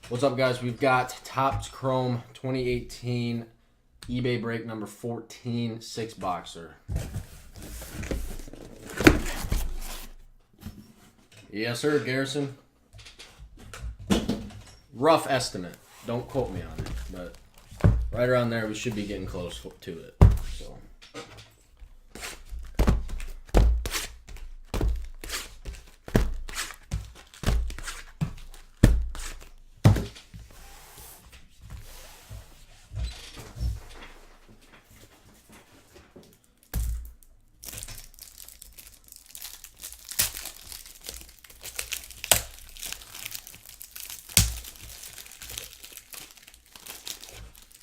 What's up, guys? We've got Topps Chrome 2018 eBay break number 14 six boxer. Yes, sir, Garrison. Rough estimate. Don't quote me on it, but right around there, we should be getting close to it. So.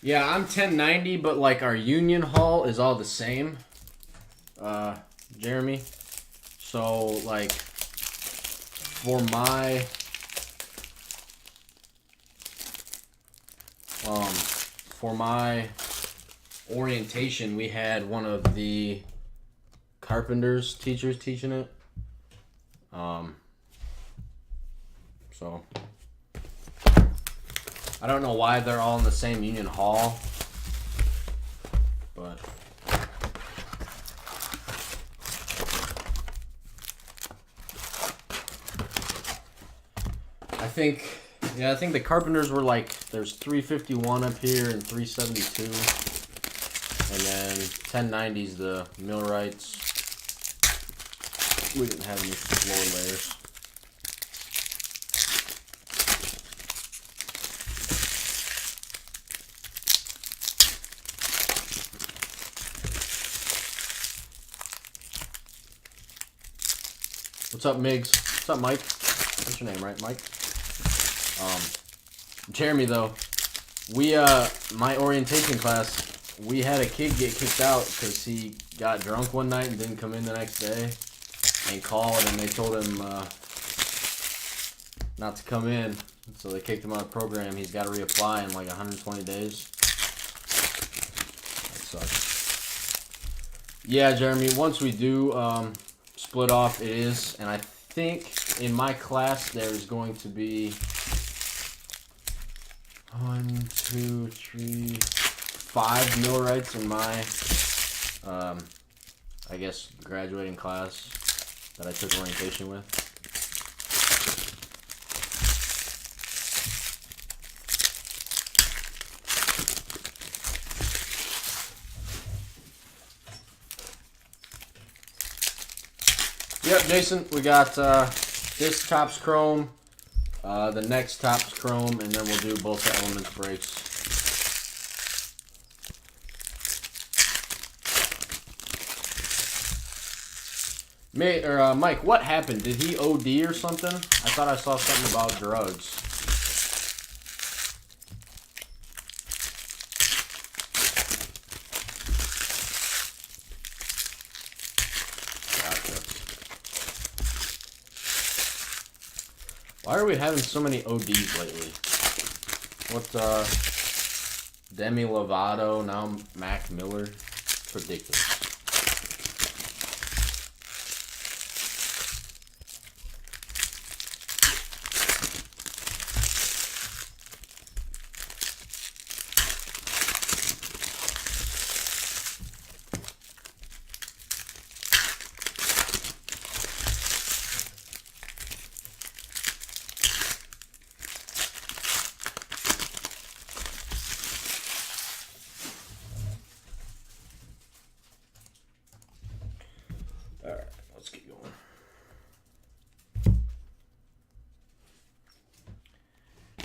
Yeah, I'm 1090, but like our Union Haul is all the same, Jeremy. So like for my orientation, we had one of the carpenters teachers teaching it. So I don't know why they're all in the same Union Hall, but I think the Carpenters were like, there's 351 up here and 372, and then 1090's the Millwrights. We didn't have any floor layers. What's up, Migs? What's up, Mike? That's your name, right, Mike? Jeremy, though, we, my orientation class, we had a kid get kicked out because he got drunk one night and didn't come in the next day and called, and they told him, not to come in. So they kicked him out of the program. He's got to reapply in like 120 days. That sucks. Yeah, Jeremy, once we do, split off, it is, and I think in my class there's going to be 5 millwrights in my I guess graduating class that I took orientation with. Yep, Jason, we got this Topps Chrome, the next Topps Chrome, and then we'll do both the Elements breaks. Mike, what happened? Did he OD or something? I thought I saw something about drugs. Why are we having so many ODs lately? What, Demi Lovato, now Mac Miller? It's ridiculous. Alright, let's get going.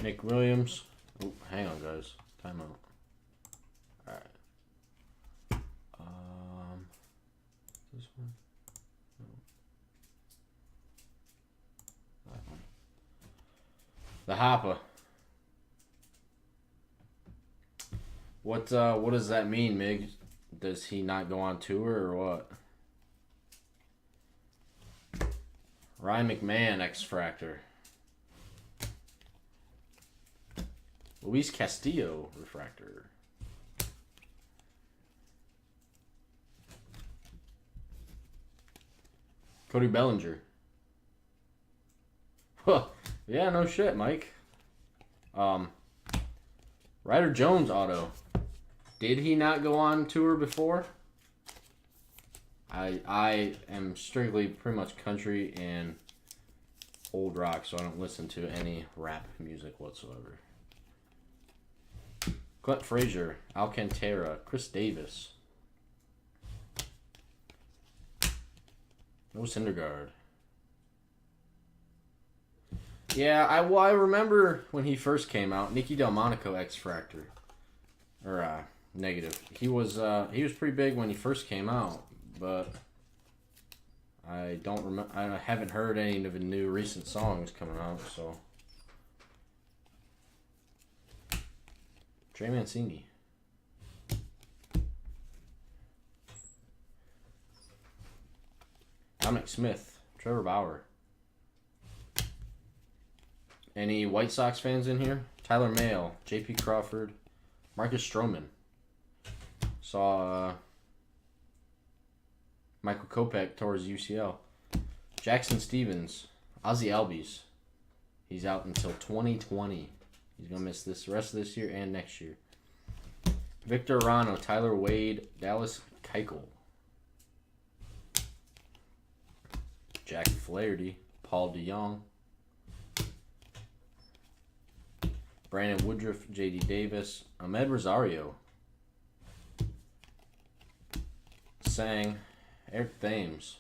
Nick Williams. Oh, hang on, guys. Time out. Alright. This one? No. That one. The Hoppa. What does that mean, Mig? Does he not go on tour or what? Ryan McMahon, X-Fractor. Luis Castillo, Refractor. Cody Bellinger. Huh. Yeah, no shit, Mike. Ryder Jones auto. Did he not go on tour before? I am strictly pretty much country and old rock, so I don't listen to any rap music whatsoever. Clint Frazier, Alcantara, Chris Davis. No Syndergaard. Yeah, I remember when he first came out, Nicky Delmonico X-Fractor. Or, negative. He was pretty big when he first came out, but I don't remember. I haven't heard any of the new recent songs coming out, so. Trey Mancini. Dominic Smith, Trevor Bauer. Any White Sox fans in here? Tyler Mahle, J.P. Crawford, Marcus Stroman. Saw Michael Kopech tore his UCL. Jackson Stevens, Ozzie Albies. He's out until 2020. He's going to miss this rest of this year and next year. Victor Arano, Tyler Wade, Dallas Keuchel. Jack Flaherty, Paul DeJong. Brandon Woodruff, J.D. Davis, Ahmed Rosario. Sang, Eric Thames.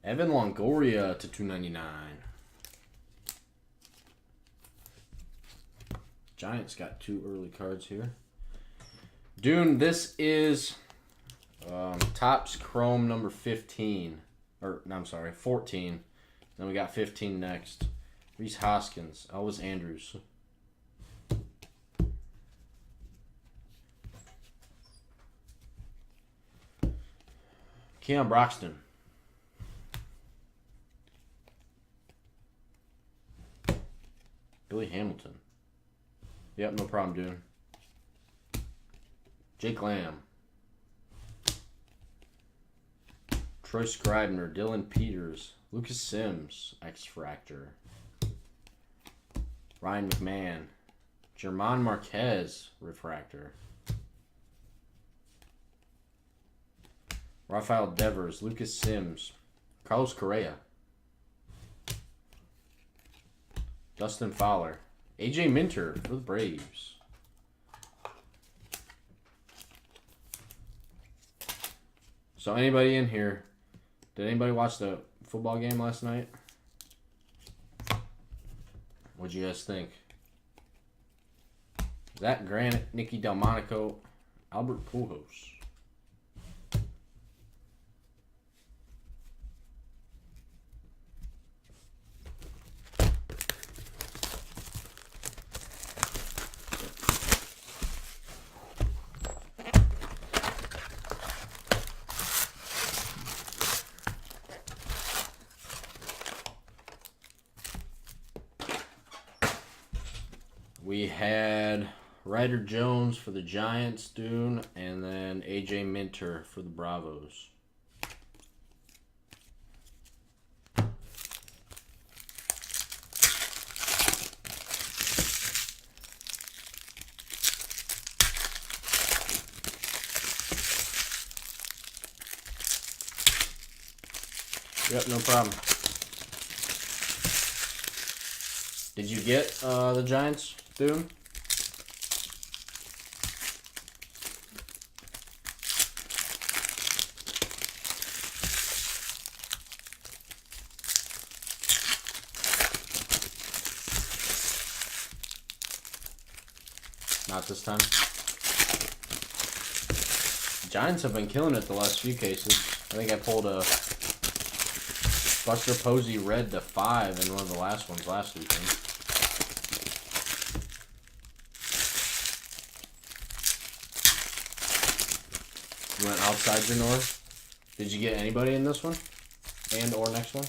Evan Longoria to 299. Giants got 2 early cards here. Dune, this is Topps Chrome number 15. Or, no, I'm sorry, 14. Then we got 15 next. Reese Hoskins, Elvis Andrews. Keon Broxton. Billy Hamilton. Yep, no problem, dude. Jake Lamb. Troy Scribner, Dylan Peters, Lucas Sims, X-Fractor. Ryan McMahon. German Marquez, Refractor. Rafael Devers, Lucas Sims, Carlos Correa. Dustin Fowler. AJ Minter for the Braves. So anybody in here, did anybody watch the football game last night? What'd you guys think? Zach Grant, Nicky Delmonico, Albert Pujols. We had Ryder Jones for the Giants, Dune, and then AJ Minter for the Bravos. Yep, no problem. Did you get the Giants, Dune? Not this time. Giants have been killing it the last few cases. I think I pulled a Buster Posey red to 5 in one of the last ones last weekend. You went outside your north. Did you get anybody in this one? And or next one?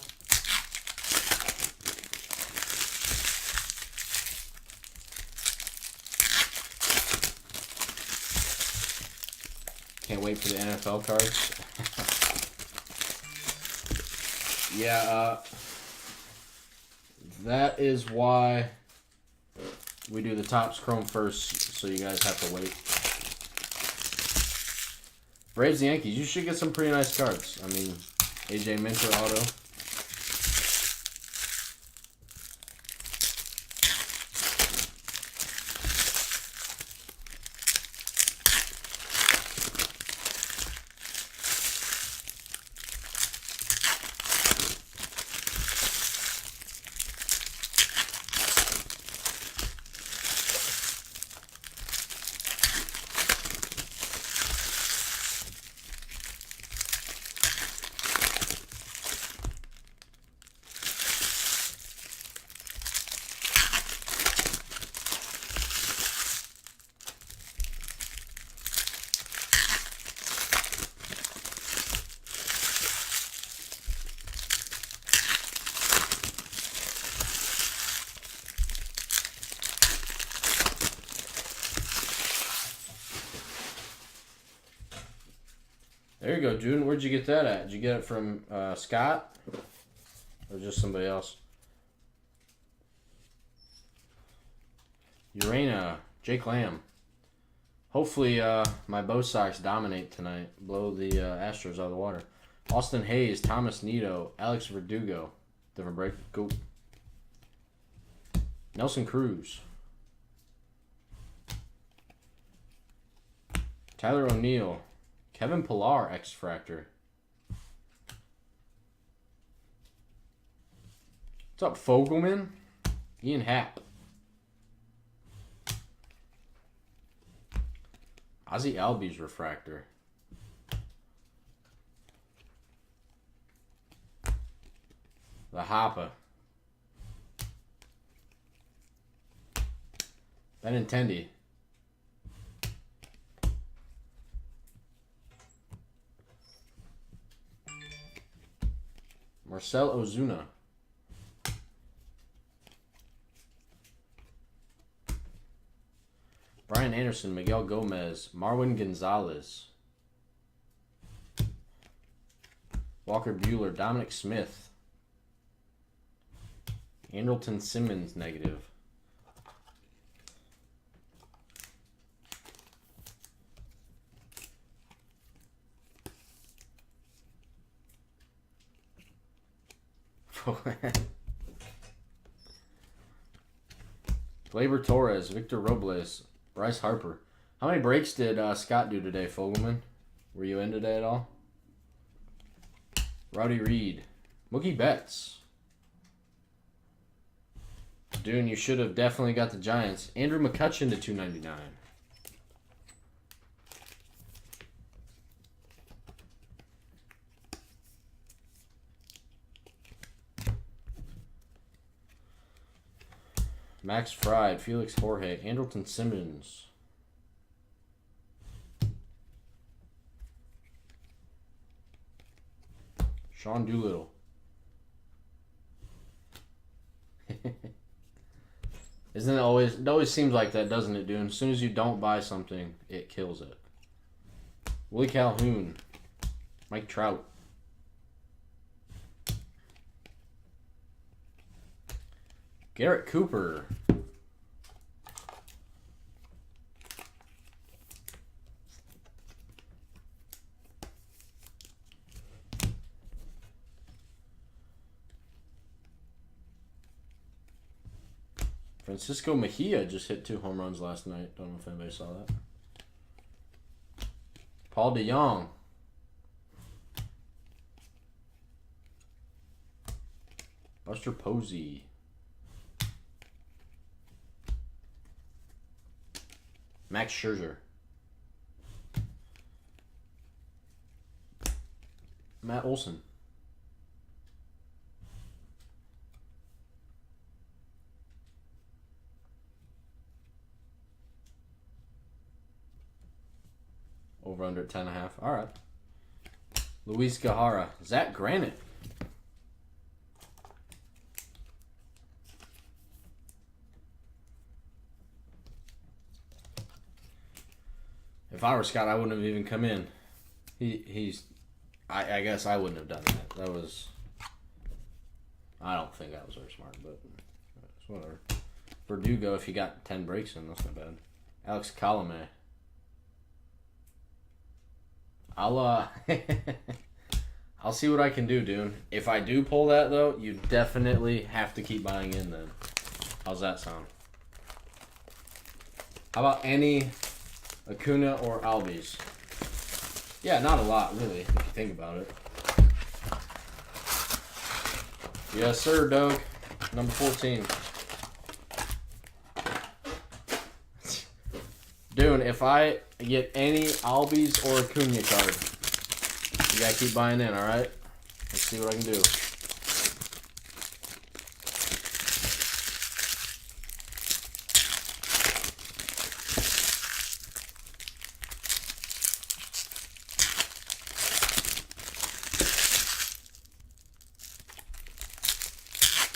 Can't wait for the NFL cards. Yeah, That is why we do the Topps Chrome first, so you guys have to wait. Braves, Yankees. You should get some pretty nice cards. I mean, AJ Minter auto. There you go, June. Where'd you get that at? Did you get it from Scott? Or just somebody else? Urena, Jake Lamb. Hopefully my Bo Sox dominate tonight. Blow the Astros out of the water. Austin Hayes, Thomas Nido, Alex Verdugo. Different break. Go. Nelson Cruz. Tyler O'Neill. Kevin Pillar, X-Fractor. What's up, Fogelman? Ian Happ. Ozzie Albies, Refractor. The Hoppa. Benintendi. Marcel Ozuna. Brian Anderson, Miguel Gomez, Marwin Gonzalez. Walker Buehler, Dominic Smith. Andrelton Simmons, negative. Gleyber Torres, Victor Robles, Bryce Harper. How many breaks did Scott do today, Fogelman? Were you in today at all? Rowdy Reed. Mookie Betts. Dune, you should have definitely got the Giants. Andrew McCutchen to 299. Max Fried, Felix Jorge, Andrelton Simmons. Sean Doolittle. Isn't it always? It always seems like that, doesn't it, dude? As soon as you don't buy something, it kills it. Willie Calhoun. Mike Trout. Garrett Cooper. Francisco Mejia just hit 2 home runs last night. Don't know if anybody saw that. Paul DeJong. Buster Posey. Max Scherzer. Matt Olson. Over under 10.5. All right. Luis Gahara. Zach Granite. If I were Scott, I wouldn't have even come in. I guess I wouldn't have done that. That was... I don't think that was very smart, but... So whatever. Verdugo, if you got 10 breaks in, that's not bad. Alex Colome. I'll I'll see what I can do, dude. If I do pull that though, you definitely have to keep buying in then. How's that sound? How about any Acuna or Albies? Yeah, not a lot really, if you think about it. Yes, sir, Doug. Number 14. Dude, if I get any Albies or Acuna card, you gotta keep buying in, alright? Let's see what I can do.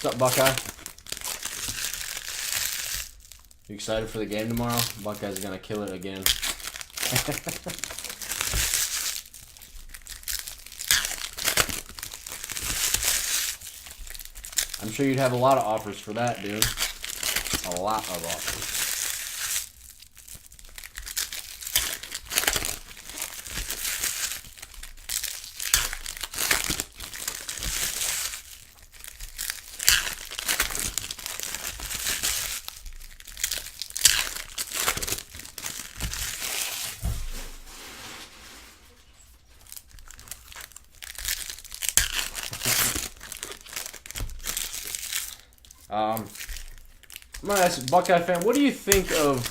What's up, Buckeye? You excited for the game tomorrow? Buckeyes are gonna kill it again. I'm sure you'd have a lot of offers for that, dude. A lot of offers. I'm gonna ask Buckeye fan, what do you think of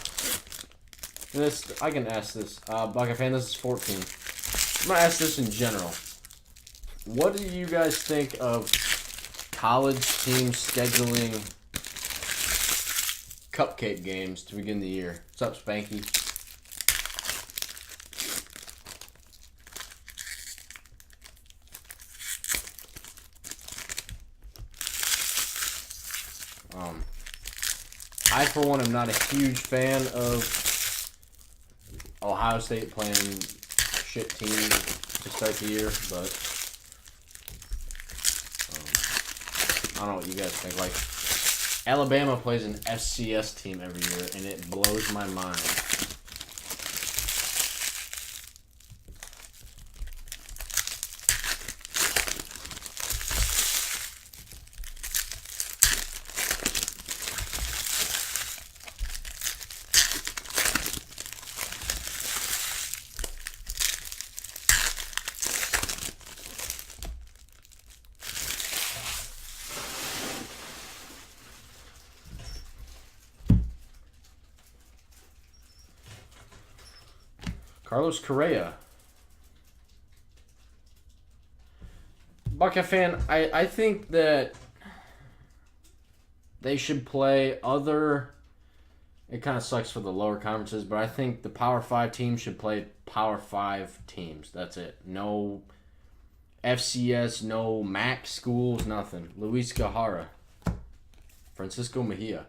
this? I can ask this. Buckeye fan, this is 14. I'm gonna ask this in general. What do you guys think of college teams scheduling cupcake games to begin the year? What's up, Spanky? I, for one, am not a huge fan of Ohio State playing shit teams to start the year, but I don't know what you guys think. Like, Alabama plays an FCS team every year, and it blows my mind. Carlos Correa. Buckeye fan, I think that they should play other... It kind of sucks for the lower conferences, but I think the Power 5 teams should play Power 5 teams. That's it. No FCS, no MAC schools, nothing. Luis Gajara. Francisco Mejia.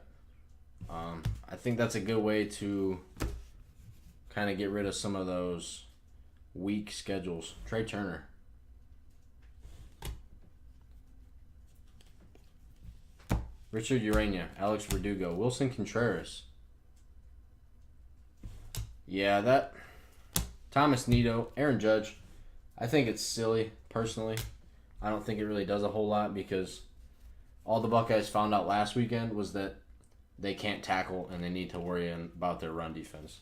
I think that's a good way to kind of get rid of some of those weak schedules. Trey Turner. Richard Urania. Alex Verdugo. Wilson Contreras. Yeah, that... Thomas Nido. Aaron Judge. I think it's silly, personally. I don't think it really does a whole lot because all the Buckeyes found out last weekend was that they can't tackle and they need to worry about their run defense.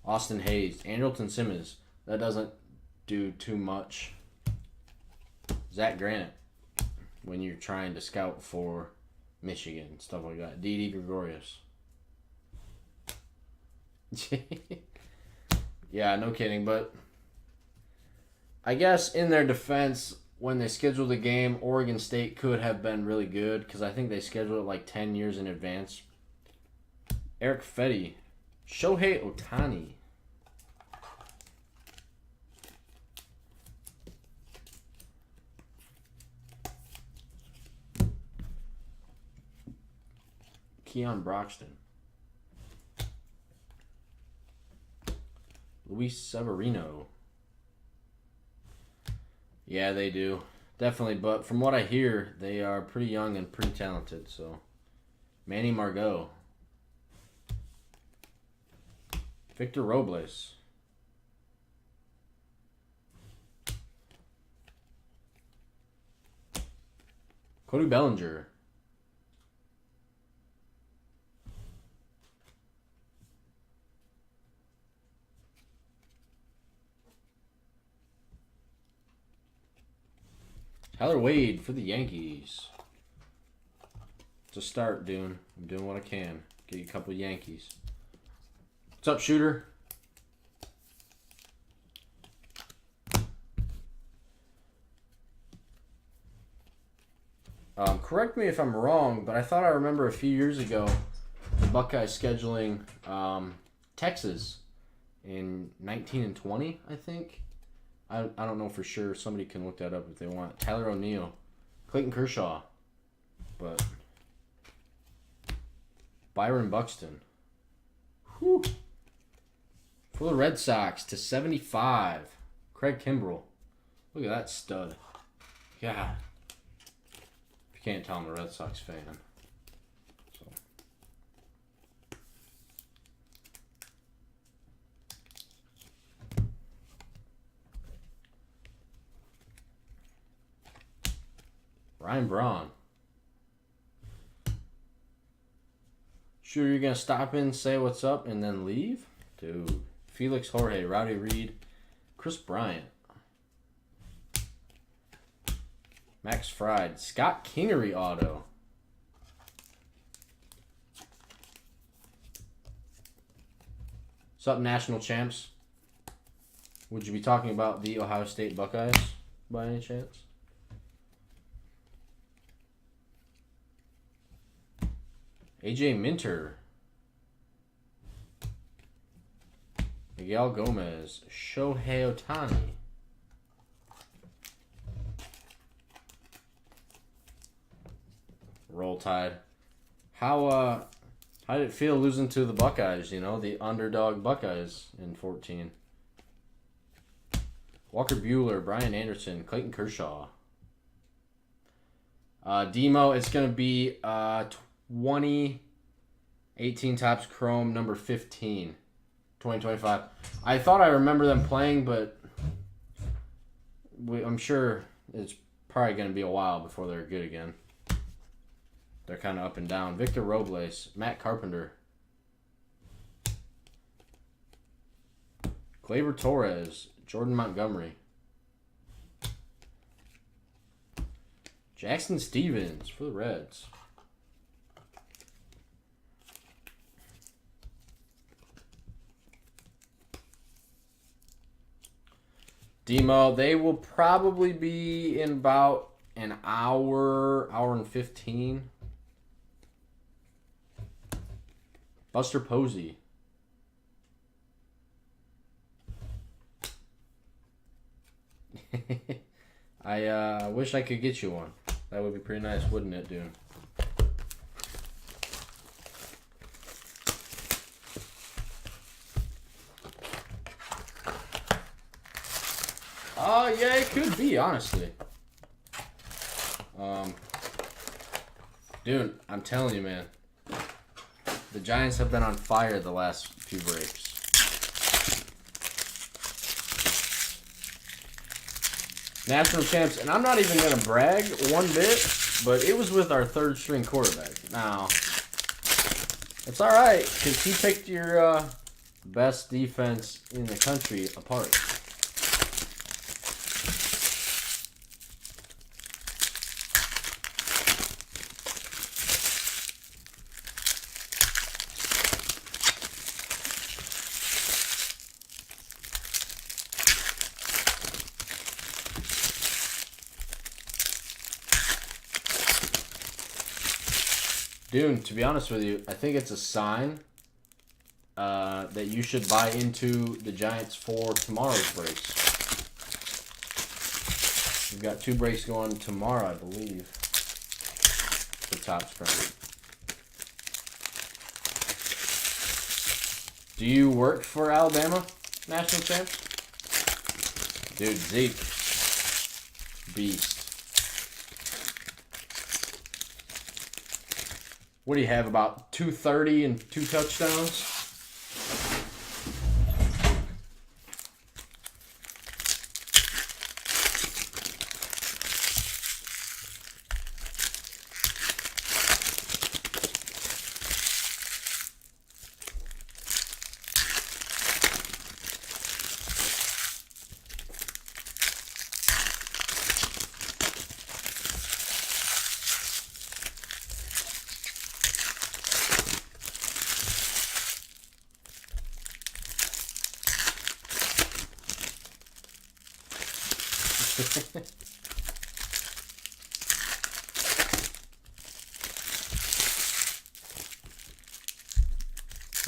Austin Hayes, Andrelton Simmons, that doesn't do too much. Zach Granite, when you're trying to scout for Michigan, stuff like that. Didi Gregorius. Yeah, no kidding, but I guess in their defense, when they scheduled the game, Oregon State could have been really good because I think they scheduled it like 10 years in advance. Eric Fetty. Shohei Ohtani. Keon Broxton. Luis Severino. Yeah, they do. Definitely, but from what I hear, they are pretty young and pretty talented, so Manny Margot. Victor Robles. Cody Bellinger. Tyler Wade for the Yankees. It's a start, Dune. I'm doing what I can. Get you a couple of Yankees. What's up, Shooter? Correct me if I'm wrong, but I thought I remember a few years ago the Buckeyes scheduling Texas in 19 and 20, I think. I don't know for sure. Somebody can look that up if they want. Tyler O'Neill, Clayton Kershaw, but Byron Buxton. Whew. For the Red Sox to 75, Craig Kimbrell. Look at that stud. God. If you can't tell, I'm a Red Sox fan. So. Ryan Braun. Sure you're going to stop in, say what's up, and then leave? Dude. Felix Jorge, Rowdy Reed, Chris Bryant. Max Fried. Scott Kingery auto. What's up, national champs? Would you be talking about the Ohio State Buckeyes by any chance? AJ Minter. Miguel Gomez. Shohei Ohtani. Roll Tide. How did it feel losing to the Buckeyes, you know, the underdog Buckeyes in 14? Walker Buehler, Brian Anderson, Clayton Kershaw. Demo, it's going to be 2018 Topps Chrome number 15. 2025. I thought I remember them playing, but I'm sure it's probably going to be a while before they're good again. They're kind of up and down. Victor Robles, Matt Carpenter, Gleyber Torres, Jordan Montgomery, Jackson Stevens for the Reds. Demo, they will probably be in about an hour and 15. Buster Posey. I wish I could get you one. That would be pretty nice, wouldn't it, dude? Oh, yeah, it could be, honestly. Dude, I'm telling you, man. The Giants have been on fire the last few breaks. National champs, and I'm not even going to brag one bit, but it was with our third string quarterback. Now, it's all right, because he picked your best defense in the country apart. Dude, to be honest with you, I think it's a sign that you should buy into the Giants for tomorrow's breaks. We've got 2 breaks going tomorrow, I believe. The Topps Chrome. Do you work for Alabama national champs? Dude, Zeke. Beast. What do you have, about 230 and 2 touchdowns?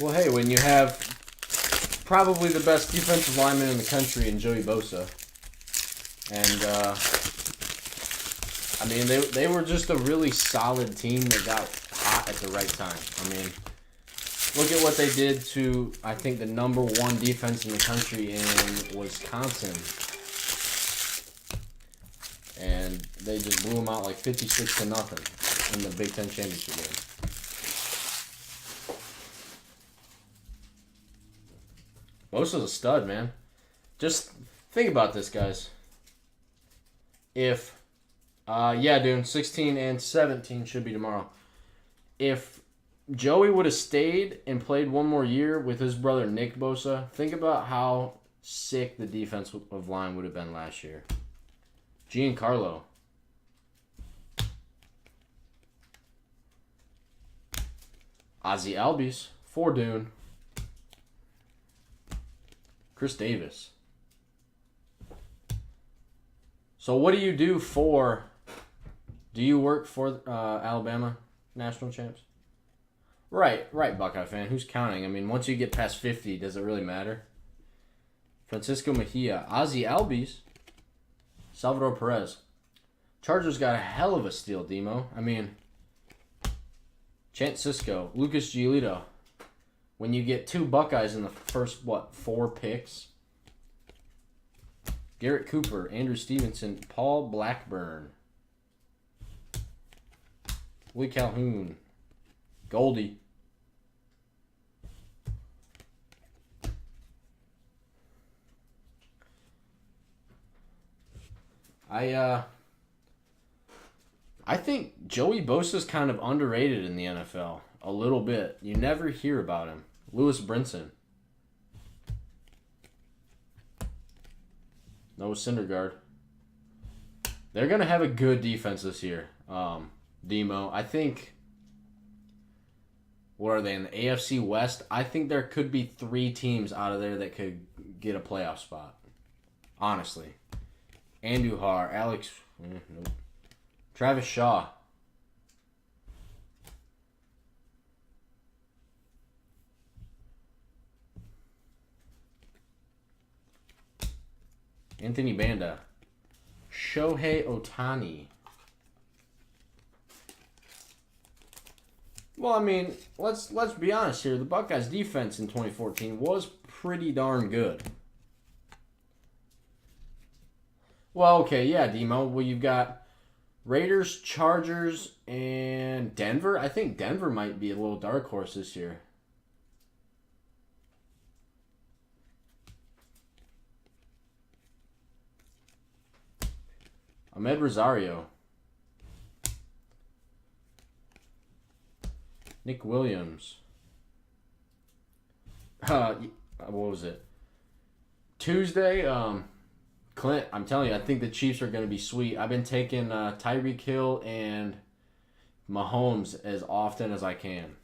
Well, hey, when you have probably the best defensive lineman in the country in Joey Bosa, and I mean they were just a really solid team that got hot at the right time. I mean, look at what they did to, I think, the #1 defense in the country in Wisconsin. And they just blew them out like 56-0 in the Big Ten championship game. Bosa's a stud, man. Just think about this, guys. If, yeah, dude, 16 and 17 should be tomorrow. If Joey would have stayed and played one more year with his brother Nick Bosa, think about how sick the defensive line would have been last year. Giancarlo. Ozzie Albies. Fordoon. Chris Davis. So what do you do for... Do you work for Alabama national champs? Right, Buckeye fan. Who's counting? I mean, once you get past 50, does it really matter? Francisco Mejia. Ozzie Albies. Salvador Perez. Chargers got a hell of a steal, Demo. I mean, Chance Sisco. Lucas Giolito. When you get 2 Buckeyes in the first, 4 picks? Garrett Cooper. Andrew Stevenson. Paul Blackburn. Lee Calhoun. Goldie. I think Joey Bosa's kind of underrated in the NFL a little bit. You never hear about him. Lewis Brinson. Noah Syndergaard. They're going to have a good defense this year. Demo. I think, what are they, in the AFC West? I think there could be 3 teams out of there that could get a playoff spot. Honestly. Andujar, Alex, nope. Travis Shaw. Anthony Banda. Shohei Ohtani. Well, I mean, let's be honest here. The Buckeyes' defense in 2014 was pretty darn good. Well, okay, yeah, Demo. Well, you've got Raiders, Chargers, and Denver. I think Denver might be a little dark horse this year. Ahmed Rosario. Nick Williams. What was it? Tuesday, Clint, I'm telling you, I think the Chiefs are going to be sweet. I've been taking Tyreek Hill and Mahomes as often as I can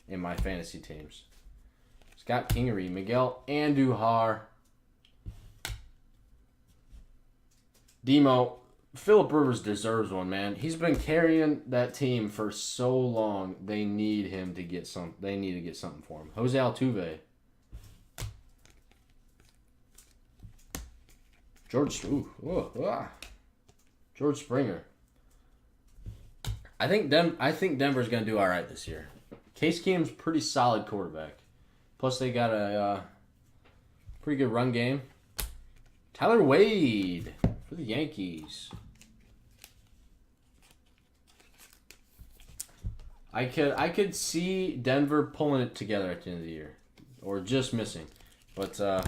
in my fantasy teams. Scott Kingery, Miguel Andujar. Demo, Phillip Rivers deserves one, man. He's been carrying that team for so long. They need him to get some. They need to get something for him. Jose Altuve. George Springer. I think Denver's gonna do all right this year. Case Keenum's pretty solid quarterback. Plus they got a pretty good run game. Tyler Wade for the Yankees. I could see Denver pulling it together at the end of the year, or just missing. But I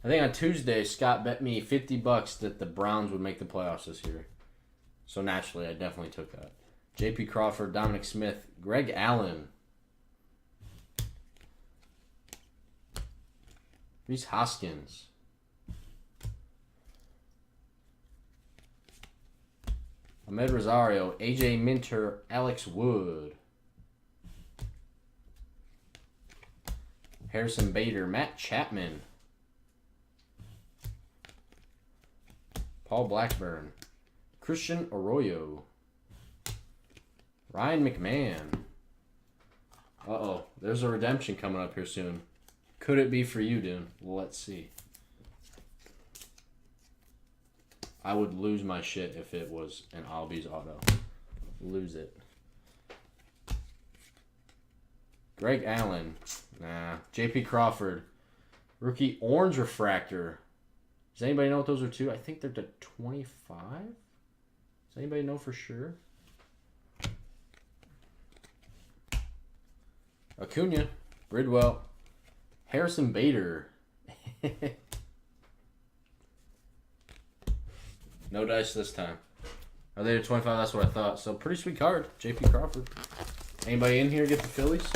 think on Tuesday Scott bet me $50 that the Browns would make the playoffs this year. So naturally, I definitely took that. J.P. Crawford, Dominic Smith, Greg Allen, Reese Hoskins, Ahmed Rosario, A.J. Minter, Alex Wood, Harrison Bader, Matt Chapman, Paul Blackburn, Christian Arroyo, Ryan McMahon. Uh-oh, there's a redemption coming up here soon. Could it be for you, Dune? Let's see. I would lose my shit if it was an Albies auto. Lose it. Greg Allen. Nah. J.P. Crawford. Rookie Orange Refractor. Does anybody know what those are to? I think they're to 25? Does anybody know for sure? Acuna. Bridwell. Harrison Bader. No dice this time. Are they to 25? That's what I thought. So pretty sweet card. J.P. Crawford. Anybody in here get the Phillies?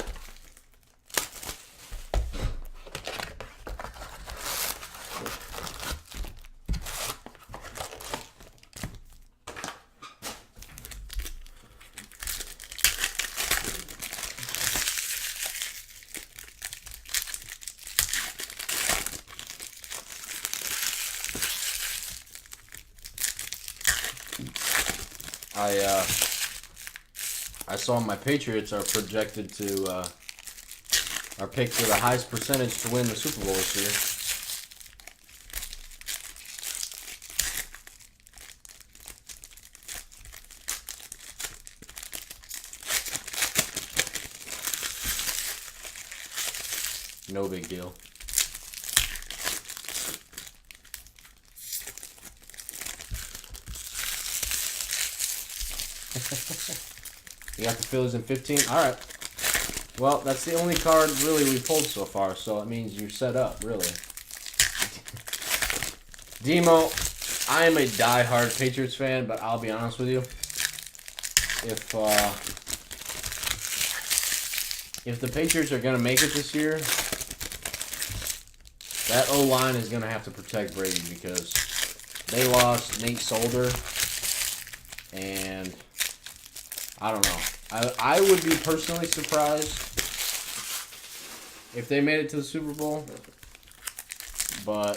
I saw my Patriots are projected to are picked for the highest percentage to win the Super Bowl this year. No big deal. You got the Phillies in 15? Alright. Well, that's the only card really we pulled so far, so it means you're set up, really. Demo, I am a die-hard Patriots fan, but I'll be honest with you. If the Patriots are going to make it this year, that O-line is going to have to protect Brady because they lost Nate Solder, and I don't know. I would be personally surprised if they made it to the Super Bowl. But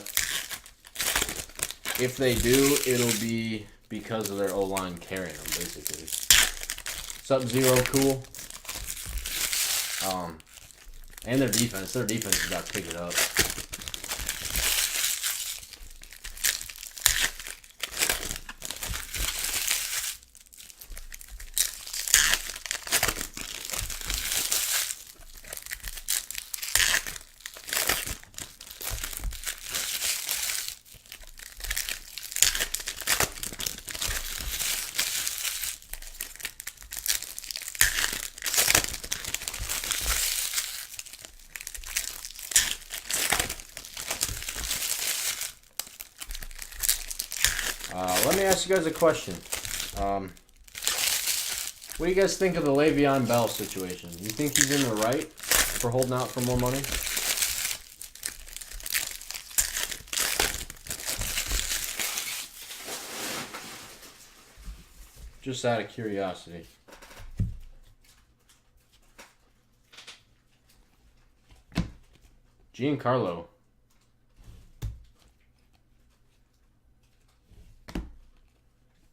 if they do, it'll be because of their O-line carrying them, basically. Sub-Zero, cool. And their defense. Their defense has got to pick it up. Let me ask you guys a question. What do you guys think of the Le'Veon Bell situation? You think he's in the right for holding out for more money? Just out of curiosity. Giancarlo.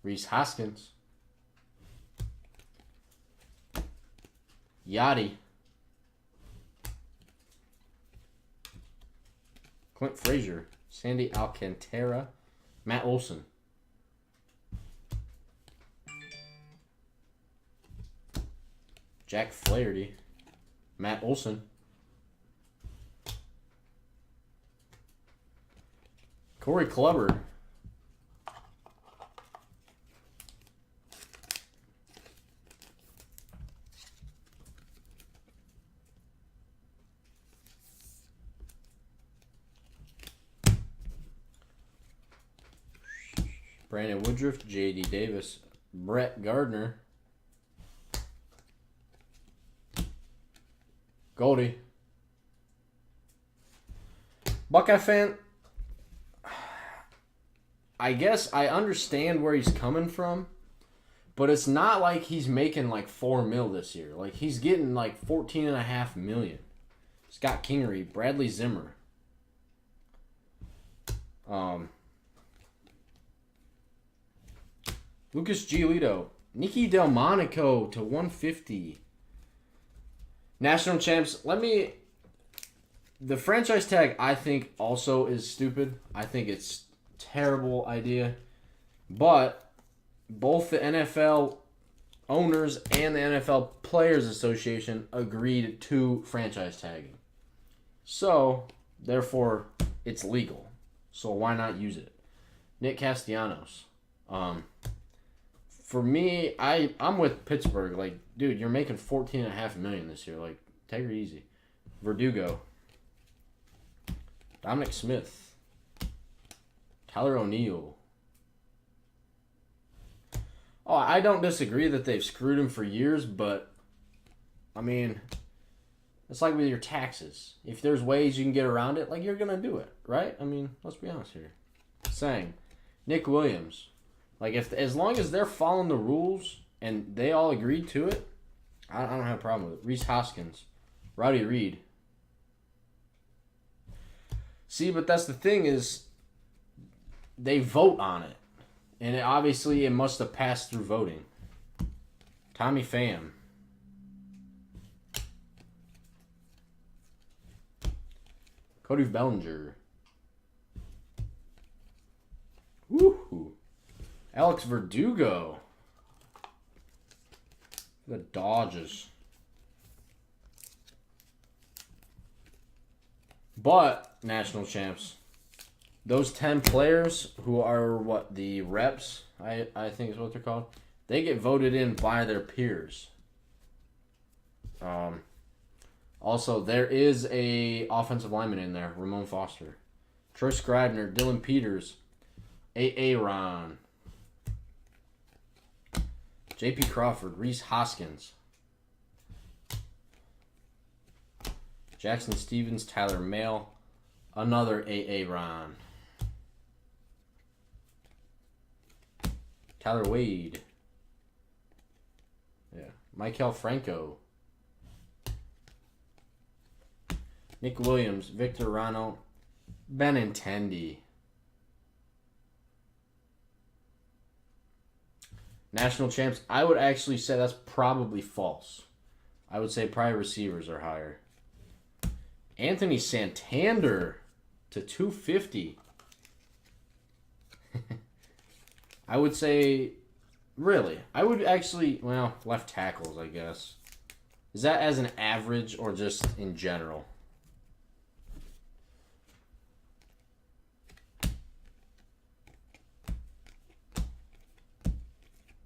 Reese Hoskins. Yachty. Clint Frazier. Sandy Alcantara. Matt Olson. Jack Flaherty. Matt Olson. Corey Kluber. Brandon Woodruff, J.D. Davis, Brett Gardner, Goldie. Buckeye fan, I guess I understand where he's coming from, but it's not like he's making like $4 million this year. Like he's getting like $14.5 million. Scott Kingery, Bradley Zimmer. Lucas Giolito, Nicky Delmonico to 150. National champs. The franchise tag I think also is stupid. I think it's a terrible idea. But both the NFL owners and the NFL Players Association agreed to franchise tagging. So, therefore, it's legal. So why not use it? Nick Castellanos. For me, I'm with Pittsburgh. Like, dude, you're making $14.5 million this year. Like, take it easy. Verdugo. Dominic Smith. Tyler O'Neill. Oh, I don't disagree that they've screwed him for years, but, I mean, it's like with your taxes. If there's ways you can get around it, like, you're going to do it, right? I mean, let's be honest here. Saying. Nick Williams. Like, as long as they're following the rules and they all agreed to it, I don't have a problem with it. Reese Hoskins. Roddy Reed. See, but that's the thing is they vote on it. And obviously it must have passed through voting. Tommy Pham. Cody Bellinger. Woohoo. Alex Verdugo. The Dodgers. But, national champs, those 10 players who are, the reps, I think is what they're called, they get voted in by their peers. Also, there is a offensive lineman in there, Ramon Foster. Troy Scribner, Dylan Peters, Aaron, J.P. Crawford, Reese Hoskins, Jackson Stevens, Tyler Mayle, another Aaron, Tyler Wade, Michael Franco, Nick Williams, Victor Rano, Benintendi. National champs, I would actually say that's probably false. I would say probably receivers are higher. Anthony Santander to 250. I would say, really, I would actually, left tackles, I guess. Is that as an average or just in general?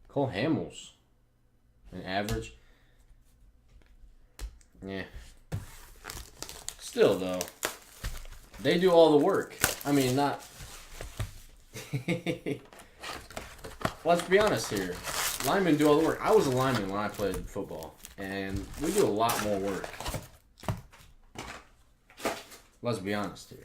Cole Hamels. An average. Yeah. Still, though. They do all the work. I mean, not... Let's be honest here. Linemen do all the work. I was a lineman when I played football. And we do a lot more work. Let's be honest here.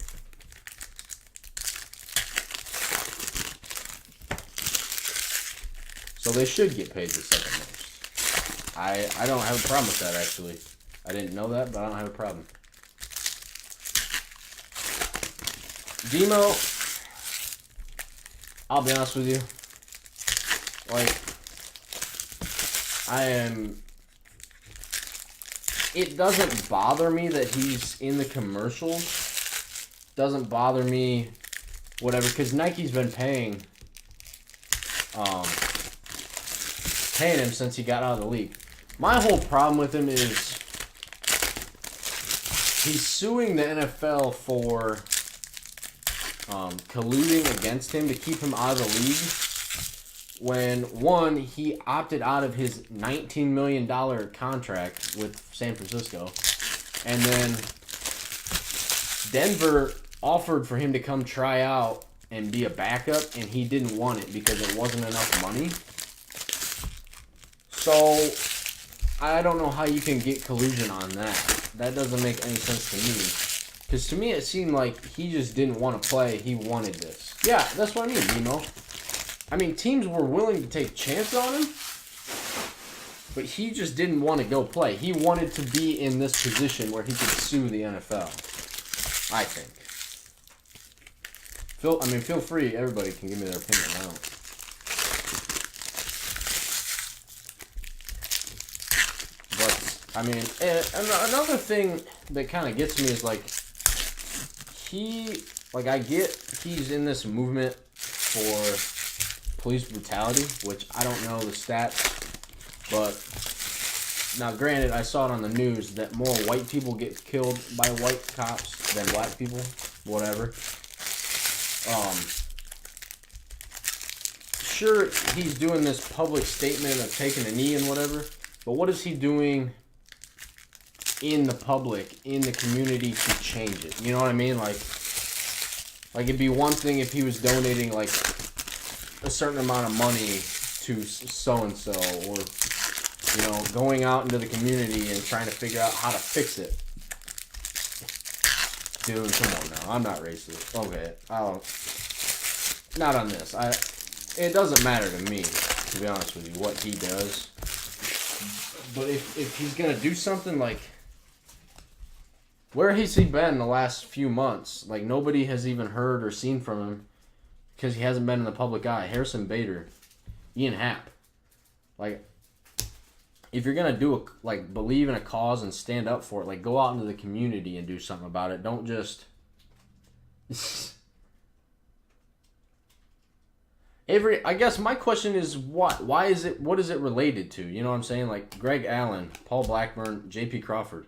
So they should get paid the second most. I don't have a problem with that, actually. I didn't know that, but I don't have a problem. Demo, I'll be honest with you. It doesn't bother me that he's in the commercials. Doesn't bother me, whatever, because Nike's been paying him since he got out of the league. My whole problem with him is he's suing the NFL for colluding against him to keep him out of the league when, one, he opted out of his $19 million contract with San Francisco, and then Denver offered for him to come try out and be a backup, and he didn't want it because it wasn't enough money. So I don't know how you can get collusion on that. That doesn't make any sense to me. Because to me, it seemed like he just didn't want to play. He wanted this. Yeah, that's what I mean, you know? I mean, teams were willing to take chances on him, but he just didn't want to go play. He wanted to be in this position where he could sue the NFL, I think. Feel free. Everybody can give me their opinion. I don't. But, I mean, another thing that kind of gets me is, like, I get he's in this movement for police brutality, which I don't know the stats, but now granted, I saw it on the news that more white people get killed by white cops than black people, whatever. Sure, he's doing this public statement of taking a knee and whatever, but what is he doing in the public, in the community to change it? You know what I mean? Like it'd be one thing if he was donating like a certain amount of money to so-and-so, or, you know, going out into the community and trying to figure out how to fix it. Dude, come on now. I'm not racist. Okay. Not on this. It doesn't matter to me, to be honest with you, what he does. But if he's going to do something like... Where has he been the last few months? Like, nobody has even heard or seen from him because he hasn't been in the public eye. Harrison Bader, Ian Happ. Like, if you're going to believe in a cause and stand up for it, like, go out into the community and do something about it. Don't just... Avery, I guess my question is what? What is it related to? You know what I'm saying? Like, Greg Allen, Paul Blackburn, J.P. Crawford.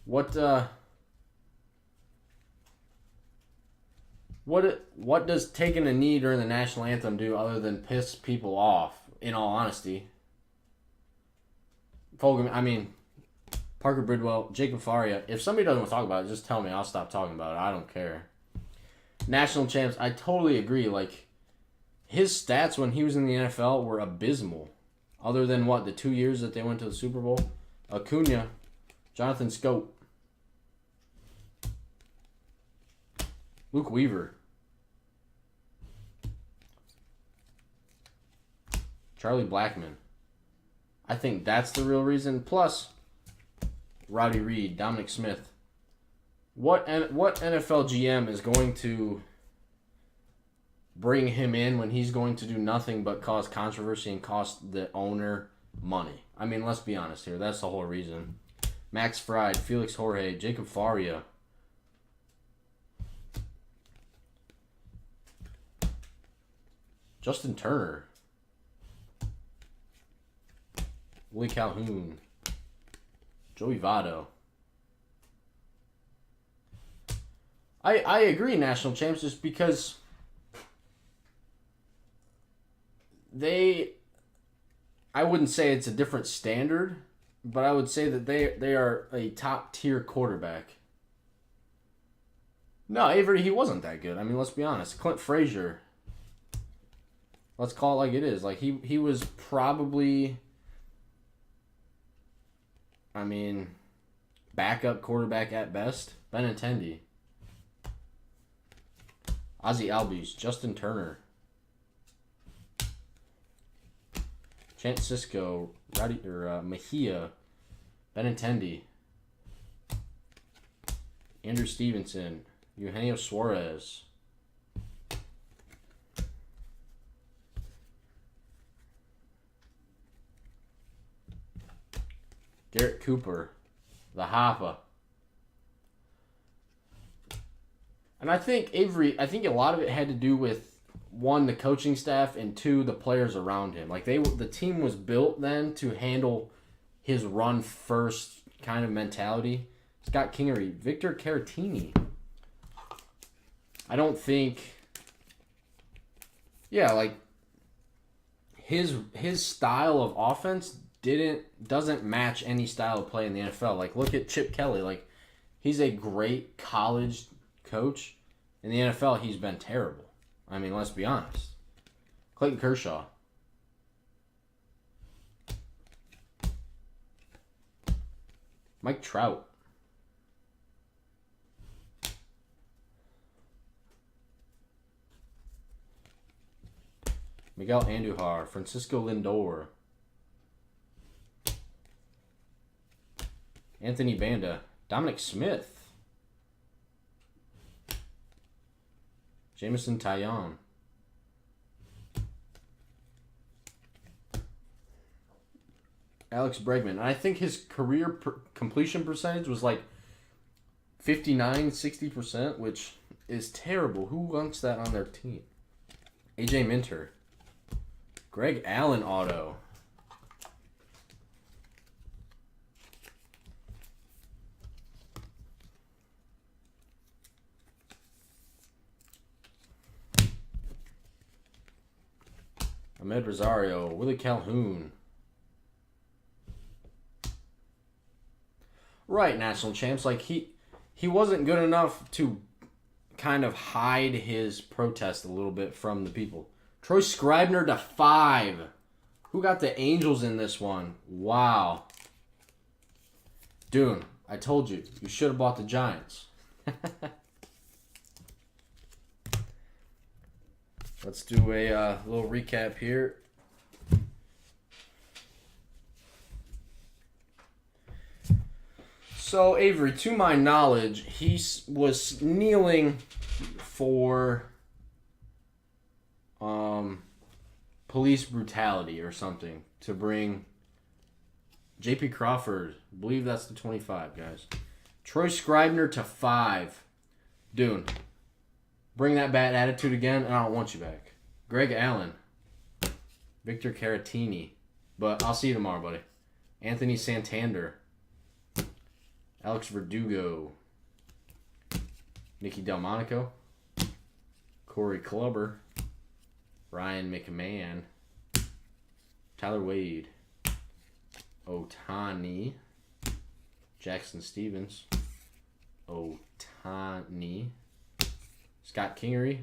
What does taking a knee during the national anthem do other than piss people off, in all honesty? Parker Bridwell, Jacob Faria. If somebody doesn't want to talk about it, just tell me. I'll stop talking about it. I don't care. National champs, I totally agree. Like, his stats when he was in the NFL were abysmal. Other than, the 2 years that they went to the Super Bowl? Acuna, Jonathan Scope, Luke Weaver, Charlie Blackmon. I think that's the real reason. Plus, Roddy Reed, Dominic Smith. What NFL GM is going to bring him in when he's going to do nothing but cause controversy and cost the owner money? I mean, let's be honest here. That's the whole reason. Max Fried, Felix Jorge, Jacob Faria. Justin Turner. Willie Calhoun. Joey Votto. I agree, national champs, just because I wouldn't say it's a different standard, but I would say that they are a top-tier quarterback. No, Avery, he wasn't that good. I mean, let's be honest. Clint Frazier, let's call it like it is. Like, he was probably, backup quarterback at best. Benintendi. Ozzie Albies, Justin Turner, Chance Sisco, Mejia, Benintendi, Andrew Stevenson, Eugenio Suarez, Garrett Cooper, the Hoppa. And I think, Avery, a lot of it had to do with, one, the coaching staff, and two, the players around him. Like, the team was built then to handle his run-first kind of mentality. Scott Kingery, Victor Caratini. I don't think... Yeah, like, his style of offense doesn't match any style of play in the NFL. Like, look at Chip Kelly. Like, he's a great college coach, In the NFL, he's been terrible. I mean, let's be honest. Clayton Kershaw. Mike Trout. Miguel Andujar. Francisco Lindor. Anthony Banda. Dominic Smith. Jameson Taillon. Alex Bregman. I think his career completion percentage was like 59-60%, which is terrible. Who wants that on their team? AJ Minter. Greg Allen auto. Ahmed Rosario. Willie Calhoun. Right, national champs. Like, he wasn't good enough to kind of hide his protest a little bit from the people. Troy Scribner to 5. Who got the Angels in this one? Wow. Dune, I told you. You should have bought the Giants. Let's do a little recap here. So, Avery, to my knowledge, he was kneeling for police brutality or something to bring J.P. Crawford. I believe that's the 25, guys. Troy Scribner to 5. Dune, bring that bad attitude again, and I don't want you back. Greg Allen. Victor Caratini. But I'll see you tomorrow, buddy. Anthony Santander. Alex Verdugo. Nicky Delmonico. Corey Kluber. Ryan McMahon. Tyler Wade. Ohtani. Jackson Stevens. Ohtani. Scott Kingery.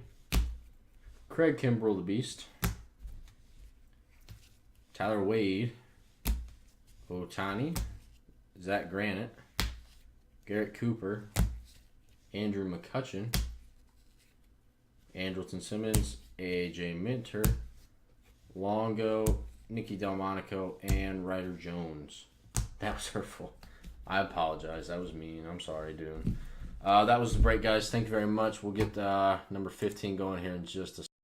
Craig Kimbrell the Beast. Tyler Wade. Ohtani. Zach Granite. Garrett Cooper. Andrew McCutchen. Andrelton Simmons. A.J. Minter. Longo. Nicky Delmonico. And Ryder Jones. That was hurtful. I apologize. That was mean. I'm sorry, dude. That was the break, guys. Thank you very much. We'll get number 15 going here in just a